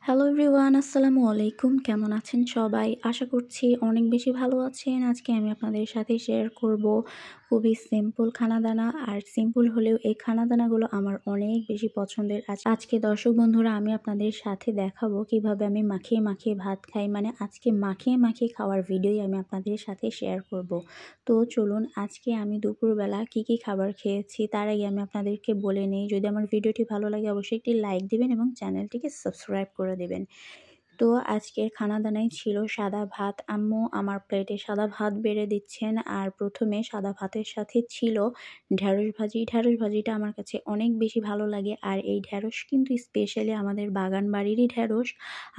Hello everyone, আসসালামু আলাইকুম। কেমন আছেন সবাই? আশা করছি অনেক বেশি ভালো আছেন। আজকে আমি আপনাদের সাথে শেয়ার করব খুবই সিম্পল খানাদানা। আর সিম্পল হলেও এই খানাদানাগুলো আমার অনেক বেশি পছন্দের। আজকে দর্শক বন্ধুরা, আমি আপনাদের সাথে দেখাবো কিভাবে আমি মাখিয়ে মাখিয়ে ভাত খাই। মানে আজকে মাখিয়ে মাখিয়ে খাওয়ার ভিডিওই আমি আপনাদের সাথে শেয়ার করব। তো চলুন, আজকে আমি দুপুরবেলা কি কি খাবার খেয়েছি তার আগে আমি আপনাদেরকে বলে নিই। যদি আমার ভিডিওটি ভালো লাগে অবশ্যই একটি লাইক দিবেন এবং চ্যানেলটিকে সাবস্ক্রাইব করে দেবেন। তো আজকের খানাদানায় ছিল সাদা ভাত। আম্মু আমার প্লেটে সাদা ভাত বেড়ে দিচ্ছেন। আর প্রথমে সাদা ভাতের সাথে ছিল ঢ্যাঁড়স ভাজি। ঢ্যাঁড়স ভাজিটা আমার কাছে অনেক বেশি ভালো লাগে। আর এই ঢ্যাঁড়স কিন্তু স্পেশালি আমাদের বাগান বাড়িরই ঢ্যাঁড়স।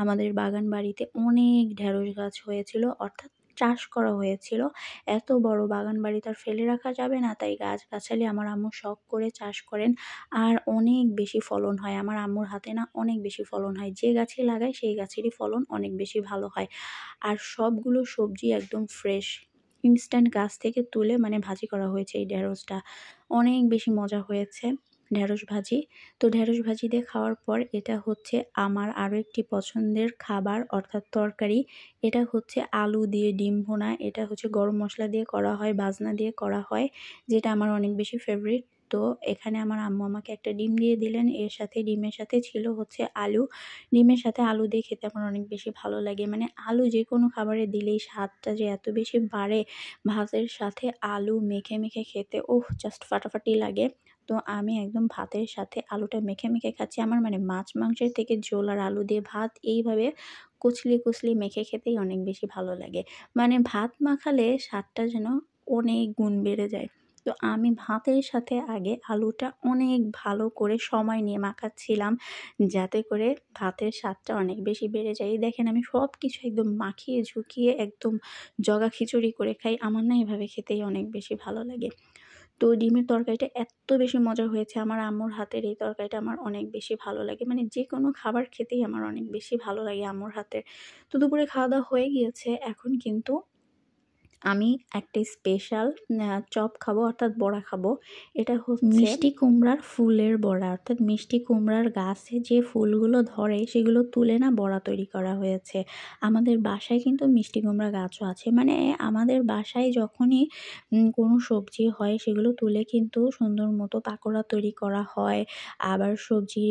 আমাদের বাগান বাড়িতে অনেক ঢ্যাঁড়স গাছ হয়েছিল, অর্থাৎ চাষ করা হয়েছিল। এত বড় বাগান বাড়ি তো আর ফেলে রাখা যাবে না, তাই গাছগাছালি আমার আম্মু শখ করে চাষ করেন। আর অনেক বেশি ফলন হয়। আমার আম্মুর হাতে না অনেক বেশি ফলন হয়। যে গাছই লাগায় সেই গাছেরই ফলন অনেক বেশি ভালো হয়। আর সবগুলো সবজি একদম ফ্রেশ, ইনস্ট্যান্ট গাছ থেকে তুলে ভাজি করা হয়েছে। এই ঢেঁড়সটা অনেক বেশি মজা হয়েছে, ঢেঁড়স ভাজি। তো ঢেঁড়স ভাজি দিয়ে খাওয়ার পর এটা হচ্ছে আমার আরও একটি পছন্দের খাবার, অর্থাৎ তরকারি। এটা হচ্ছে আলু দিয়ে ডিম ভুনা। এটা হচ্ছে গরম মশলা দিয়ে করা হয়, বাজনা দিয়ে করা হয়, যেটা আমার অনেক বেশি ফেভারিট। তো এখানে আমার আম্মু আমাকে একটা ডিম দিয়ে দিলেন। এর সাথে ডিমের সাথে ছিল হচ্ছে আলু। ডিমের সাথে আলু দিয়ে খেতে আমার অনেক বেশি ভালো লাগে। আলু যে কোনো খাবারে দিলেই স্বাদটা যে এত বেশি বাড়ে, ভাতের সাথে আলু মেখে মেখে খেতে জাস্ট ফাটাফাটি লাগে। তো আমি একদম ভাতের সাথে আলুটা মেখে মেখে খাচ্ছি। আমার মাছ মাংসের থেকে ঝোল আর আলু দিয়ে ভাত এইভাবে কুচলি কুচলি মেখে খেতেই অনেক বেশি ভালো লাগে। ভাত মাখালে স্বাদটা যেন অনেক গুণ বেড়ে যায়। তো আমি ভাতের সাথে আগে আলুটা অনেক ভালো করে সময় নিয়ে মাখাচ্ছিলাম, যাতে করে ভাতের স্বাদটা অনেক বেশি বেড়ে যায়। দেখেন, আমি সব কিছু একদম মাখিয়ে ঝুঁকিয়ে একদম জগা খিচুড়ি করে খাই। আমার না এভাবে খেতেই অনেক বেশি ভালো লাগে। তো ডিমের তরকারিটা এত বেশি মজা হয়েছে। আমার আম্মুর হাতের এই তরকারিটা আমার অনেক বেশি ভালো লাগে। যে কোনো খাবার খেতেই আমার অনেক বেশি ভালো লাগে আম্মুর হাতের। তো দুপুরে খাওয়া দাওয়া হয়ে গিয়েছে। এখন কিন্তু আমি একটা স্পেশাল চপ খাবো, অর্থাৎ বড়া খাবো। এটা হচ্ছে মিষ্টি কুমড়ার ফুলের বড়া, অর্থাৎ মিষ্টি কুমড়ার গাছে যে ফুলগুলো ধরে সেগুলো তুলে না বড়া তৈরি করা হয়েছে। আমাদের বাসায় কিন্তু মিষ্টি কুমড়া গাছও আছে। আমাদের বাসায় যখনই কোনো সবজি হয় সেগুলো তুলে কিন্তু সুন্দর মতো পাকোড়া তৈরি করা হয়। আবার সবজি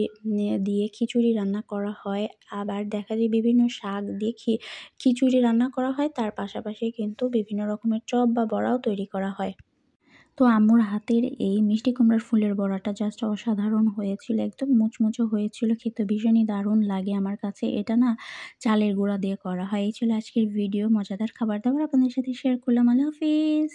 দিয়ে খিচুড়ি রান্না করা হয়। আবার দেখা যায় বিভিন্ন শাক দিয়ে খিচুড়ি রান্না করা হয়। তার পাশাপাশি কিন্তু বিভিন্ন রকমের চপ বা বড়াও তৈরি করা হয়। তো আম্মুর হাতের এই মিষ্টি কুমড়ার ফুলের বড়াটা জাস্ট অসাধারণ হয়েছিল। একদম মুচমুচো হয়েছিল, খেতে ভীষণই দারুণ লাগে আমার কাছে। এটা না চালের গুঁড়া দিয়ে করা হয়। এই ছিল আজকের ভিডিও। মজাদার খাবার দাবার আপনাদের সাথে শেয়ার করলাম। আল্লাহ হাফিজ।